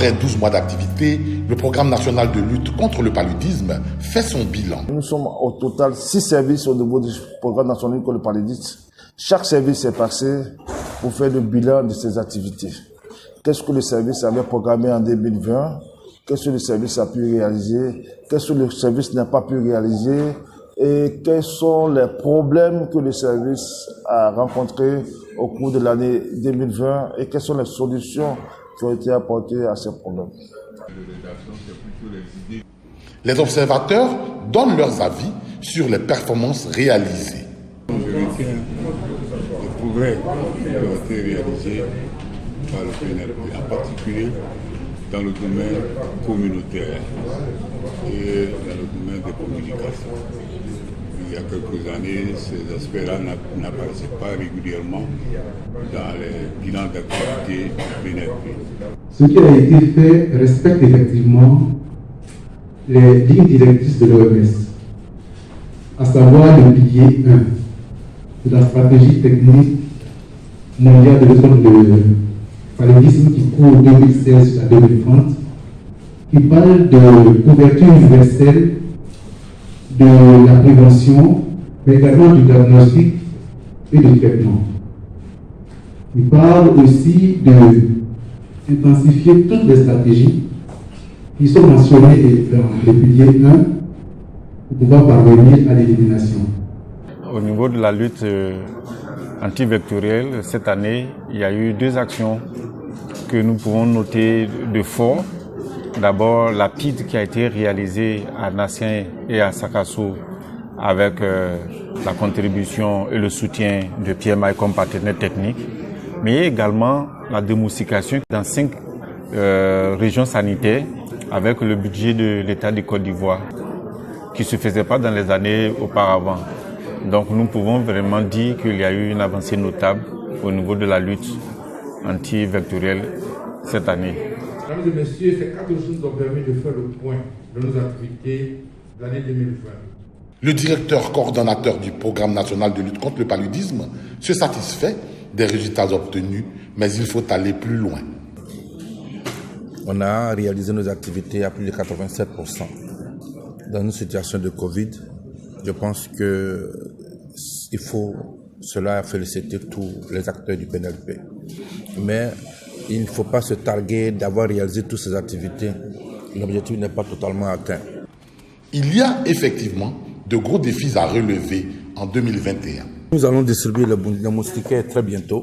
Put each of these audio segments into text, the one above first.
Après 12 mois d'activité, le programme national de lutte contre le paludisme fait son bilan. Nous sommes au total 6 services au niveau du programme national contre le paludisme. Chaque service est passé pour faire le bilan de ses activités. Qu'est-ce que le service avait programmé en 2020? Qu'est-ce que le service a pu réaliser? Qu'est-ce que le service n'a pas pu réaliser? Et quels sont les problèmes que le service a rencontrés au cours de l'année 2020 et quelles sont les solutions qui ont été apportées à ces problèmes. Les observateurs donnent leurs avis sur les performances réalisées. Les progrès qui ont été réalisés par le PNLP, en particulier dans le domaine communautaire et dans le domaine des communications. Il y a quelques années, ces aspects-là n'apparaissaient pas régulièrement dans les bilans d'activité du PNLP. Ce qui a été fait respecte effectivement les lignes directrices de l'OMS, à savoir le pilier 1 de la stratégie technique mondiale de lutte contre le paludisme qui court 2016 à 2030, qui parle de couverture universelle de la prévention, mais également du diagnostic et du traitement. Il parle aussi d'intensifier toutes les stratégies qui sont mentionnées dans le pilier 1 pour pouvoir parvenir à l'élimination. Au niveau de la lutte antivectorielle, cette année, il y a eu 2 actions que nous pouvons noter de fort. D'abord, la PID qui a été réalisée à Nassien et à Sakasso avec la contribution et le soutien de PMI comme partenaire technique, mais également la démoustication dans 5 régions sanitaires avec le budget de l'État de Côte d'Ivoire qui ne se faisait pas dans les années auparavant. Donc nous pouvons vraiment dire qu'il y a eu une avancée notable au niveau de la lutte antivectorielle cette année. Mesdames et messieurs, ces 4 jours nous ont permis de faire le point de nos activités de l'année 2020. Le directeur coordonnateur du programme national de lutte contre le paludisme se satisfait des résultats obtenus, mais il faut aller plus loin. On a réalisé nos activités à plus de 87%. Dans une situation de Covid, je pense que il faut cela féliciter tous les acteurs du PNLP. Mais il ne faut pas se targuer d'avoir réalisé toutes ces activités. L'objectif n'est pas totalement atteint. Il y a effectivement de gros défis à relever en 2021. Nous allons distribuer les moustiquaires très bientôt.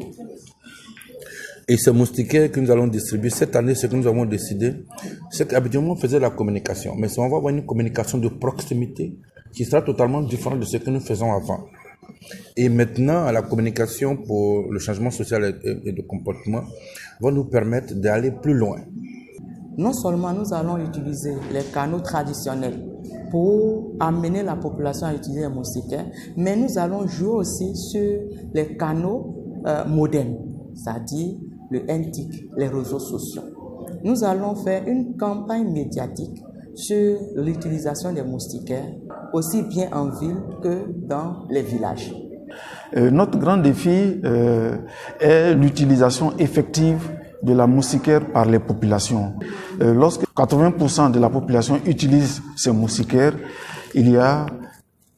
Et ces moustiquaires que nous allons distribuer cette année, ce que nous avons décidé, c'est qu'habituellement on faisait la communication. Mais on va avoir une communication de proximité qui sera totalement différente de ce que nous faisons avant. Et maintenant, la communication pour le changement social et de comportement va nous permettre d'aller plus loin. Non seulement nous allons utiliser les canaux traditionnels pour amener la population à utiliser les moustiquaires, mais nous allons jouer aussi sur les canaux modernes, c'est-à-dire le NTIC, les réseaux sociaux. Nous allons faire une campagne médiatique sur l'utilisation des moustiquaires, aussi bien en ville que dans les villages. Notre grand défi est l'utilisation effective de la moustiquaire par les populations. Lorsque 80% de la population utilise ces moustiquaires, il y a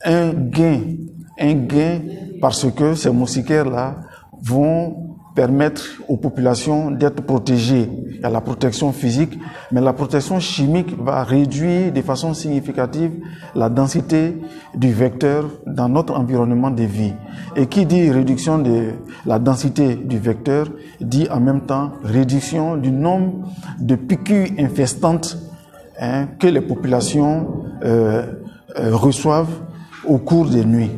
un gain parce que ces moustiquaires-là vont permettre aux populations d'être protégées. Il y a la protection physique, mais la protection chimique va réduire de façon significative la densité du vecteur dans notre environnement de vie. Et qui dit réduction de la densité du vecteur, dit en même temps réduction du nombre de piqûres infestantes que les populations reçoivent au cours des nuits.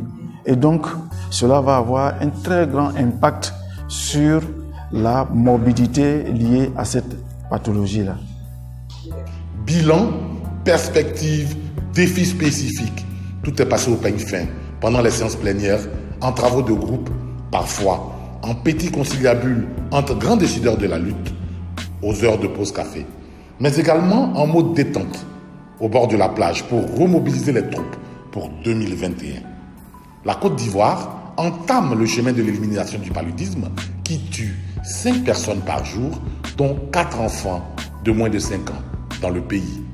Et donc, cela va avoir un très grand impact sur la morbidité liée à cette pathologie-là. Bilan, perspective, défis spécifiques. Tout est passé au peigne fin pendant les séances plénières, en travaux de groupe, parfois en petit conciliabule entre grands décideurs de la lutte, aux heures de pause café, mais également en mode détente, au bord de la plage pour remobiliser les troupes pour 2021. La Côte d'Ivoire entame le chemin de l'élimination du paludisme qui tue 5 personnes par jour, dont 4 enfants de moins de 5 ans dans le pays.